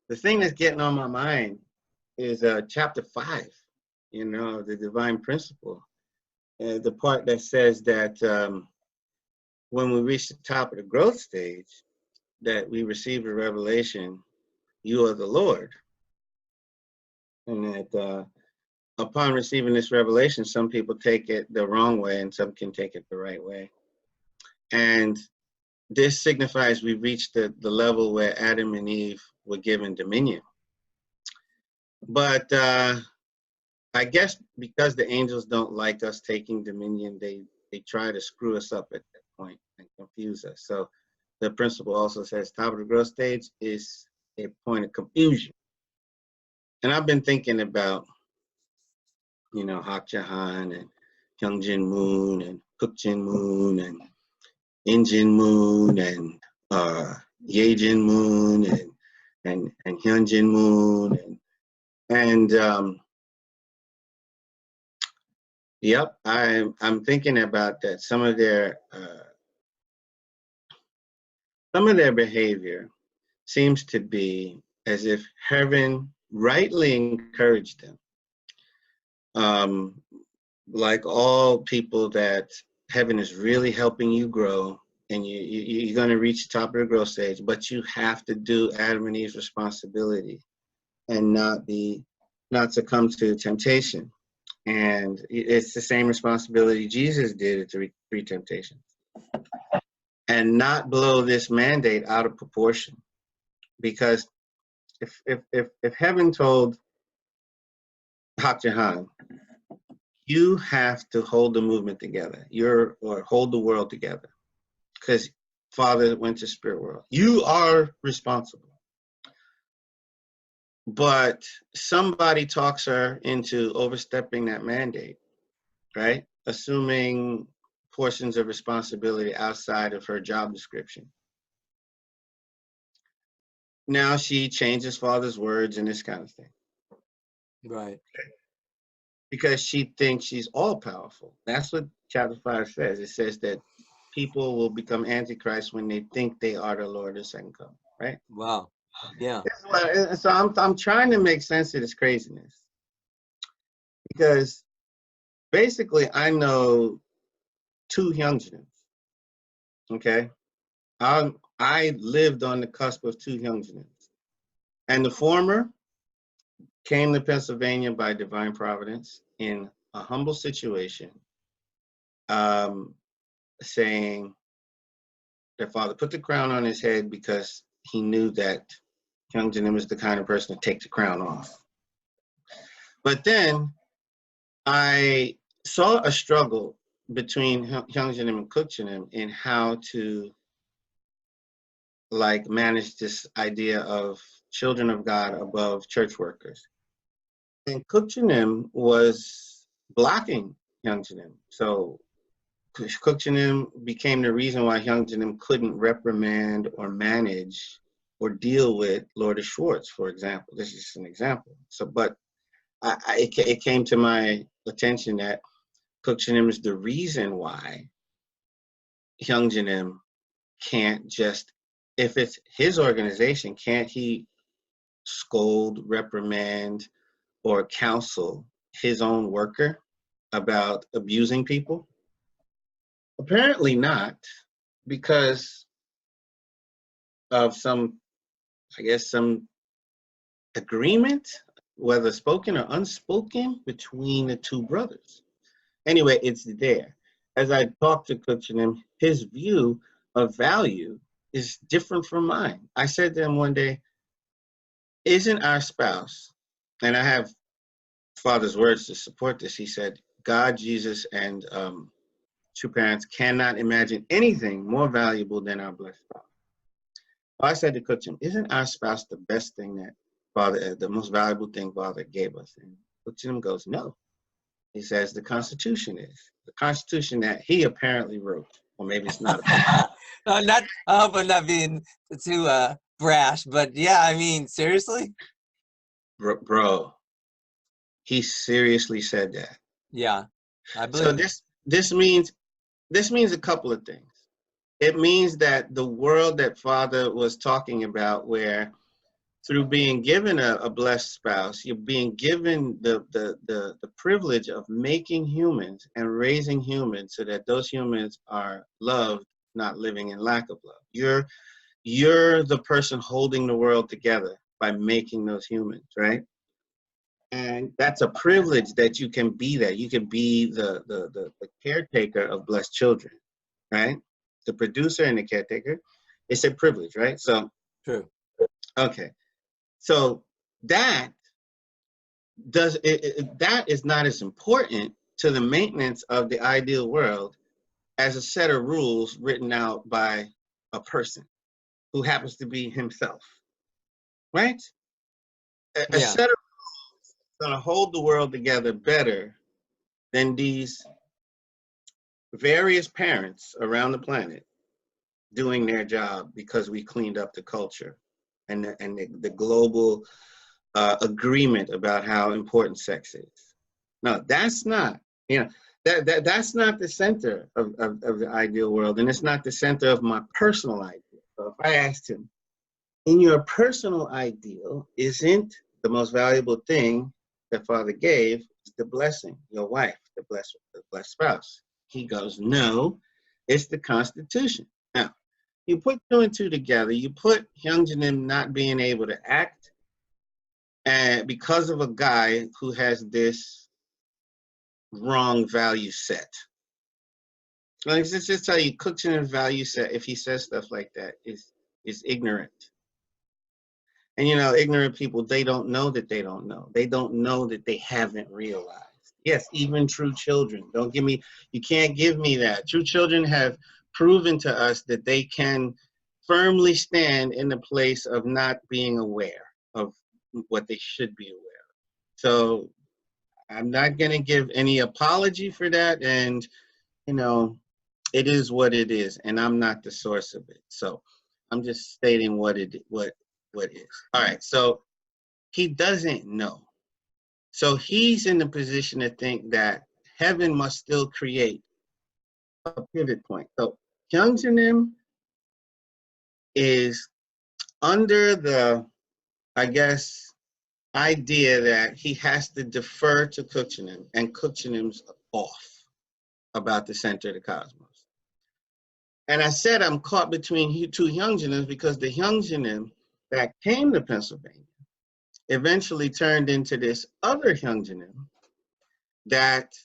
the thing that's getting on my mind is chapter 5, the divine principle. The part that says that when we reach the top of the growth stage, that we receive a revelation, you are the Lord. And that upon receiving this revelation, some people take it the wrong way and some can take it the right way. And this signifies we reached the level where Adam and Eve were given dominion. But I guess because the angels don't like us taking dominion, they try to screw us up at that point and confuse us. So the principle also says top of the growth stage is a point of confusion. And I've been thinking about, Hak Jahan and Hyung Jin Moon and Cook Jin Moon and In Jin Moon and Ye Jin Moon and Hyun Jin Moon and yep, I'm thinking about that. Some of their behavior seems to be as if heaven rightly encouraged them. Like all people, that heaven is really helping you grow, and you're going to reach the top of the growth stage, but you have to do Adam and Eve's responsibility and not succumb to temptation. And it's the same responsibility Jesus did at the three temptations. And not blow this mandate out of proportion. Because if heaven told Hak Jahan, you have to hold the movement together, or hold the world together, because Father went to spirit world. You are responsible. But somebody talks her into overstepping that mandate, right? Assuming portions of responsibility outside of her job description. Now she changes Father's words and this kind of thing. Right. Because she thinks she's all powerful. That's what chapter 5 says. It says that people will become antichrist when they think they are the Lord of the second coming, right? Wow. Yeah. So I'm trying to make sense of this craziness. Because basically I know 2 Hyunjins, okay? I lived on the cusp of 2 Hyunjins. And the former came to Pennsylvania by divine providence in a humble situation, saying their father put the crown on his head because he knew that Hyunjin was the kind of person to take the crown off. But then I saw a struggle between Hyunjin and Kukjinim in how to manage this idea of children of God above church workers. And Kukjinim was blocking Hyunjin. So Kukjinim became the reason why Hyunjin couldn't reprimand or manage or deal with Lord Schwartz, for example. This is an example. So, but it came to my attention that Kukjinim is the reason why Hyunjin can't just, if it's his organization, can't he scold, reprimand, or counsel his own worker about abusing people? Apparently not, because of some agreement, whether spoken or unspoken, between the 2 brothers. Anyway, it's there. As I talked to Kukjinim, his view of value is different from mine. I said to him one day, isn't our spouse, and I have Father's words to support this, he said, God, Jesus, and 2 parents cannot imagine anything more valuable than our blessed spouse. I said to Kukjinim, isn't our spouse the best thing that Father, the most valuable thing Father gave us? And Kukjinim goes, no. He says the Constitution is. The Constitution that he apparently wrote. Or maybe it's not. I hope I'm not being too brash, but yeah, I mean, seriously? Bro, he seriously said that. Yeah, I believe. So this means a couple of things. It means that the world that Father was talking about, where through being given a blessed spouse, you're being given the privilege of making humans and raising humans so that those humans are loved, not living in lack of love. You're the person holding the world together by making those humans, right? And that's a privilege that you can be that. You can be the caretaker of blessed children, right? The producer and the caretaker. It's a privilege, right? So, True. okay. So that that is not as important to the maintenance of the ideal world as a set of rules written out by a person who happens to be himself, right? A Yeah. set of rules is going to hold the world together better than these various parents around the planet doing their job because we cleaned up the culture and the global agreement about how important sex is. No, that's not, you know, that's not the center of the ideal world, and it's not the center of my personal ideal. So if I asked him, in your personal ideal, isn't the most valuable thing that Father gave is the blessing, your wife, the blessed spouse? He goes, no, it's the Constitution. Now, you put two and two together, you put Hyunjin not being able to act, and because of a guy who has this wrong value set. Like, just tell you, Cookchin's value set, if he says stuff like that, is ignorant. And you know, ignorant people, they don't know that they don't know. They don't know that they haven't realized. Yes, even true children. Don't give me, you can't give me that. True children have proven to us that they can firmly stand in the place of not being aware of what they should be aware of. So I'm not going to give any apology for that. And, you know, it is what it is, and I'm not the source of it. So I'm just stating what is. All right, so he doesn't know. So he's in the position to think that heaven must still create a pivot point. So Hyunjin is under the, I guess, idea that he has to defer to Cookchin, and Cookchin's off about the center of the cosmos. And I said I'm caught between two Hyunjinims because the Hyunjinim that came to Pennsylvania eventually turned into this other Hyunjinim that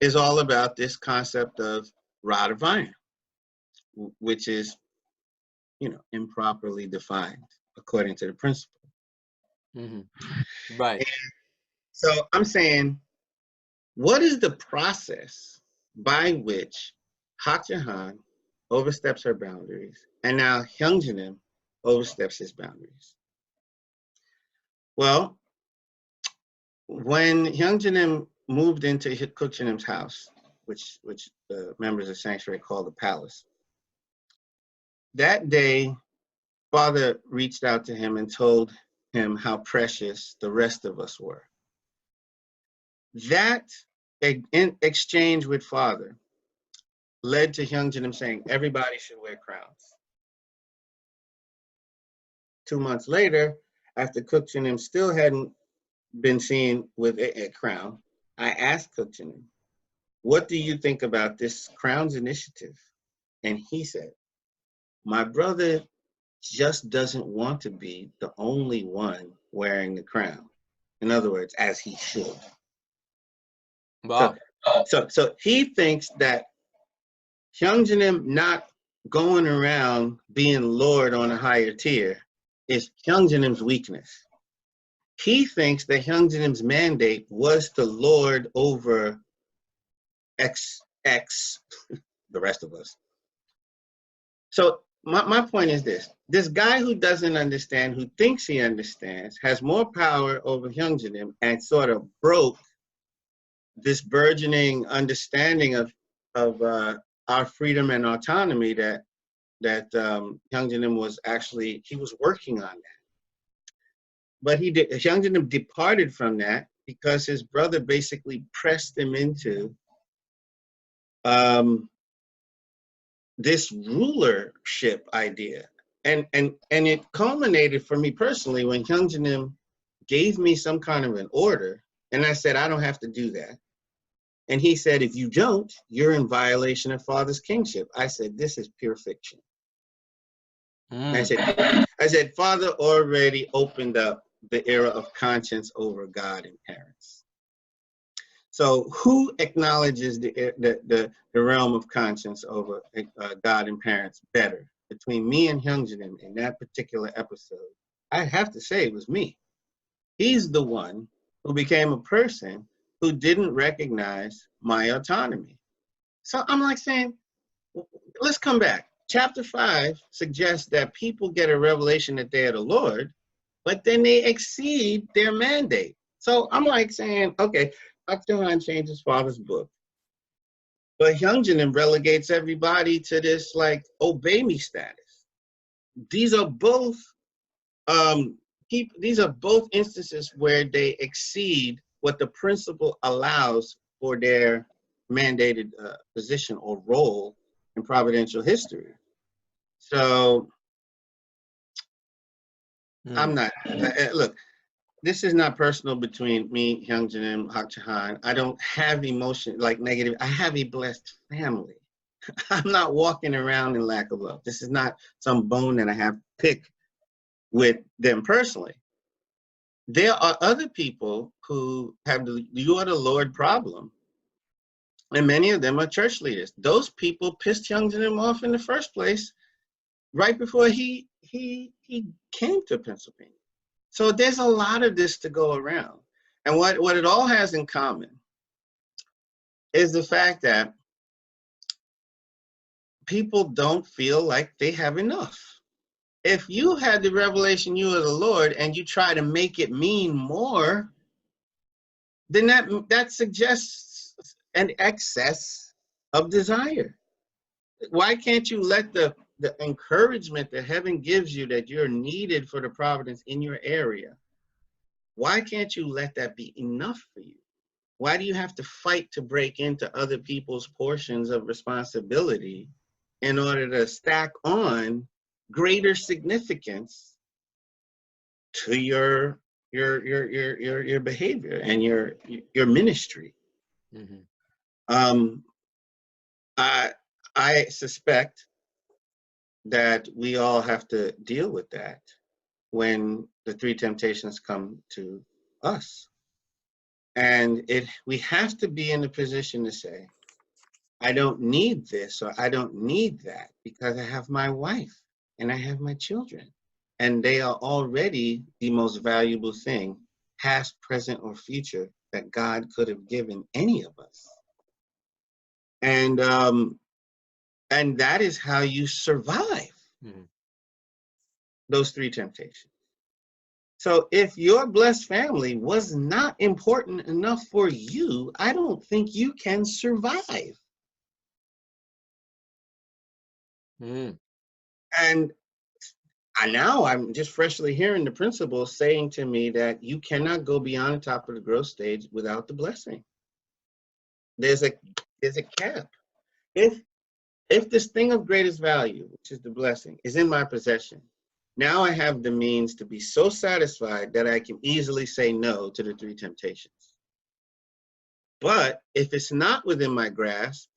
is all about this concept of rod of iron, which is, you know, improperly defined according to the principle. Mm-hmm. Right. And so I'm saying, what is the process by which Hakjahan oversteps her boundaries, and now Hyunjinim oversteps his boundaries? Well, when Hyunjinim moved into Cookchinim's house, which the members of Sanctuary call the palace, that day, Father reached out to him and told him how precious the rest of us were. That in exchange with Father led to Hyunjinim saying everybody should wear crowns. 2 months later, after Cookchinim still hadn't been seen with a crown, I asked Cookchinim, what do you think about this crowns initiative? And he said, my brother just doesn't want to be the only one wearing the crown. In other words, as he should. Wow. So he thinks that Hyunjinim not going around being Lord on a higher tier is Hyunjinim's weakness. He thinks that Hyunjinim's mandate was to lord over X, the rest of us. So my point is this guy who doesn't understand, who thinks he understands, has more power over Hyunjinim and sort of broke this burgeoning understanding of our freedom and autonomy that Hyunjinim was actually, he was working on that. But Hyunjinim departed from that because his brother basically pressed him into this rulership idea. and it culminated for me personally when Hyunjin gave me some kind of an order, and I said, I don't have to do that. And he said, if you don't, you're in violation of Father's kingship. I said, this is pure fiction. Mm. I said, Father already opened up the era of conscience over God and parents. So who acknowledges the realm of conscience over God and parents better? Between me and Hyunjin in that particular episode, I have to say it was me. He's the one who became a person who didn't recognize my autonomy. So I'm like saying, let's come back. Chapter 5 suggests that people get a revelation that they're the Lord, but then they exceed their mandate. So I'm like saying, okay, Dr. Han changed his father's book, but Hyunjin relegates everybody to this like obey me status. These are both these are both instances where they exceed what the principle allows for their mandated position or role in providential history. So I'm not, look, this is not personal between me, Hyunjin, and Hak Chahan. I don't have emotion like negative. I have a blessed family. I'm not walking around in lack of love. This is not some bone that I have to pick with them personally. There are other people who have the you are the Lord problem, and many of them are church leaders. Those people pissed Hyunjin off in the first place right before he came to Pennsylvania. So there's a lot of this to go around. And what it all has in common is the fact that people don't feel like they have enough. If you had the revelation you are the Lord and you try to make it mean more, then that suggests an excess of desire. Why can't you let the encouragement that heaven gives you that you're needed for the providence in your area, why can't you let that be enough for you? Why do you have to fight to break into other people's portions of responsibility in order to stack on greater significance to your behavior and your ministry? Mm-hmm. I suspect that we all have to deal with that when the three temptations come to us. And we have to be in a position to say, I don't need this or I don't need that because I have my wife and I have my children. And they are already the most valuable thing, past, present, or future, that God could have given any of us. And that is how you survive those three temptations. So if your blessed family was not important enough for you, I don't think you can survive. And now I'm just freshly hearing the principal saying to me that you cannot go beyond the top of the growth stage without the blessing. There's a cap. If this thing of greatest value, which is the blessing, is in my possession, now I have the means to be so satisfied that I can easily say no to the three temptations. But if it's not within my grasp,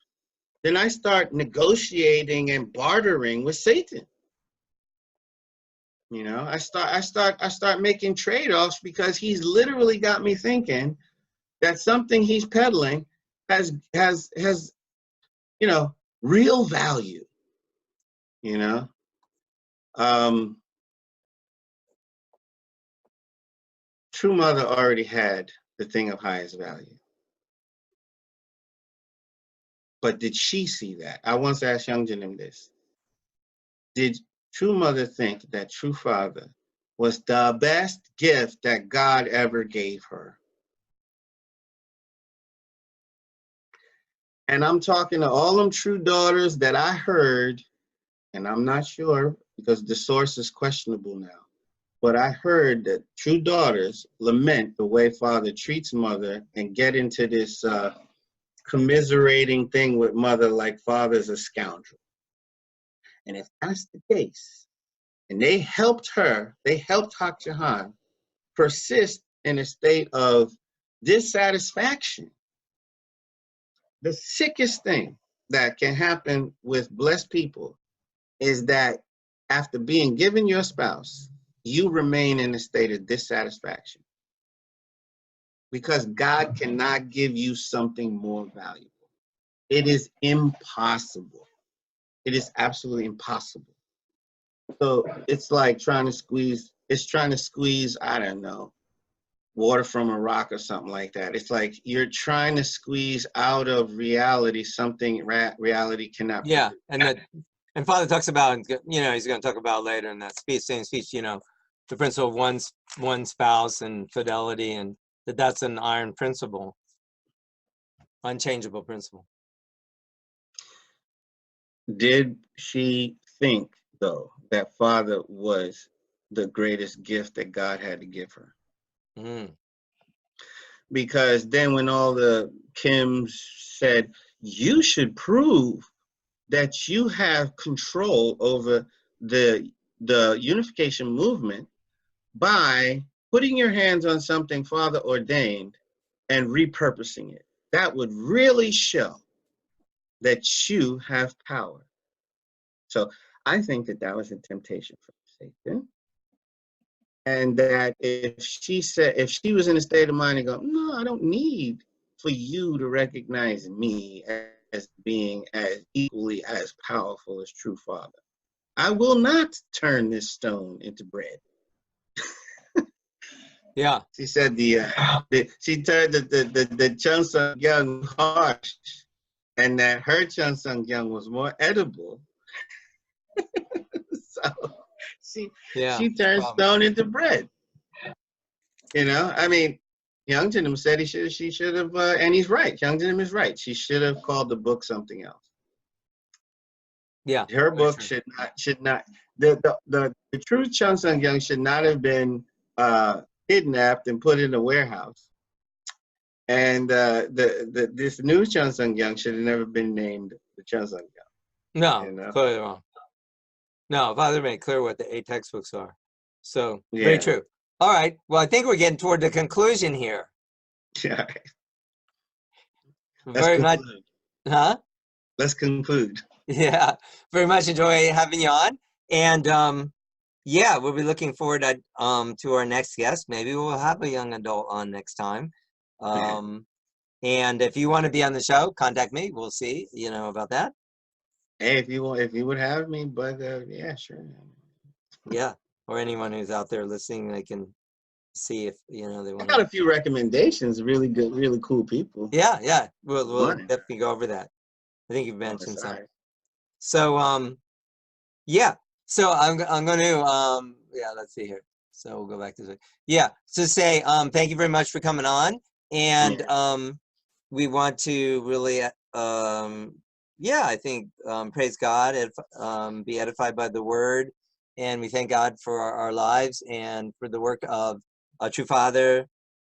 then I start negotiating and bartering with Satan. You know, I start making trade-offs because he's literally got me thinking that something he's peddling has you know, real value. You know, True Mother already had the thing of highest value. But did she see that? I once asked Hyunjin this. Did True Mother think that True Father was the best gift that God ever gave her? And I'm talking to all them true daughters that I heard, and I'm not sure because the source is questionable now, but I heard that true daughters lament the way Father treats Mother and get into this commiserating thing with Mother like Father's a scoundrel. And if that's the case, And they helped Hak Jahan persist in a state of dissatisfaction. The sickest thing that can happen with blessed people is that after being given your spouse, you remain in a state of dissatisfaction because God cannot give you something more valuable. It is impossible. It is absolutely impossible. So it's like trying to squeeze, I don't know, water from a rock or something like that. It's like you're trying to squeeze out of reality something reality cannot Yeah, produce. and Father talks about, you know, he's going to talk about later in that speech, same speech, you know, the principle of one spouse and fidelity, and that's an iron principle, unchangeable principle. Did she think, though, that Father was the greatest gift that God had to give her? Mm. Because then when all the Kims said, you should prove that you have control over the unification movement by putting your hands on something Father ordained and repurposing it. That would really show that you have power. So I think that was a temptation from Satan. And that if she was in a state of mind and go, no, I don't need for you to recognize me as being as equally as powerful as true Father. I will not turn this stone into bread. Yeah. She said she turned the Cheonsung Young harsh, and that her Cheonsung Young was more edible. So she turned stone into bread. You know, I mean, Youngton said she should have, and he's right. Youngton is right. She should have called the book something else. Yeah. Her book should not. The true Cheonsung Young should not have been kidnapped and put in a warehouse. And this new Cheonsung Young should have never been named the Cheonsung Young. No, you know? totally wrong. No, Father made clear what the 8 textbooks are. So, Yeah. very true. All right. Well, I think we're getting toward the conclusion here. Yeah. Very much. Huh? Let's conclude. Yeah. Very much enjoy having you on. And yeah, we'll be looking forward to our next guest. Maybe we'll have a young adult on next time. And if you want to be on the show, contact me. We'll see, you know, about that. Hey, if you would have me, but yeah, sure. Yeah, or anyone who's out there listening, they can see if, you know, they want. I got a few recommendations. Really good, really cool people. Yeah. We'll definitely go over that. I think you've mentioned some. So yeah. So I'm going to yeah. Let's see here. So we'll go back to this. Yeah. So say thank you very much for coming on, and we want to really yeah, I think praise God and be edified by the word, and we thank God for our lives and for the work of our true Father,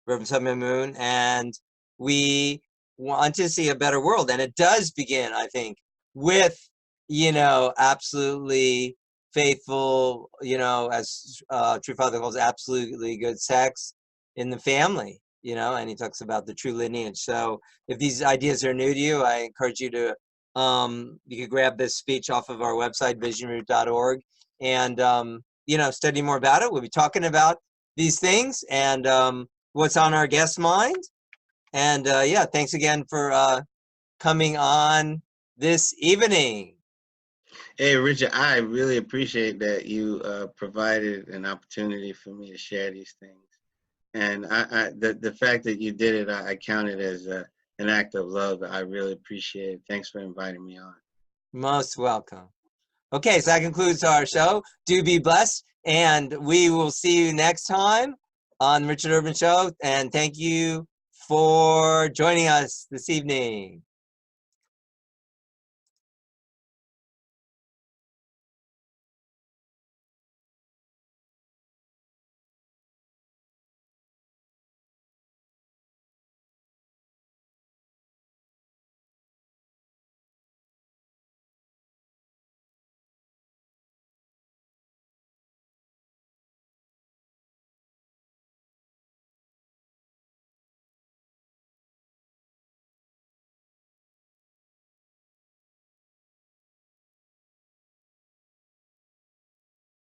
Reverend Sun Moon, and we want to see a better world, and it does begin, I think, with, you know, absolutely faithful, you know, as true Father calls, absolutely good sex in the family, you know, and he talks about the true lineage. So if these ideas are new to you, I encourage you to you can grab this speech off of our website, visionroot.org, and you know, study more about it. We'll be talking about these things and what's on our guest mind. And yeah, thanks again for coming on this evening. Hey, Richard, I really appreciate that you provided an opportunity for me to share these things. And the fact that you did it, I count it as an act of love. I really appreciate it. Thanks for inviting me on. Most welcome. Okay, so that concludes our show. Do be blessed, and we will see you next time on Richard Urban Show. And thank you for joining us this evening.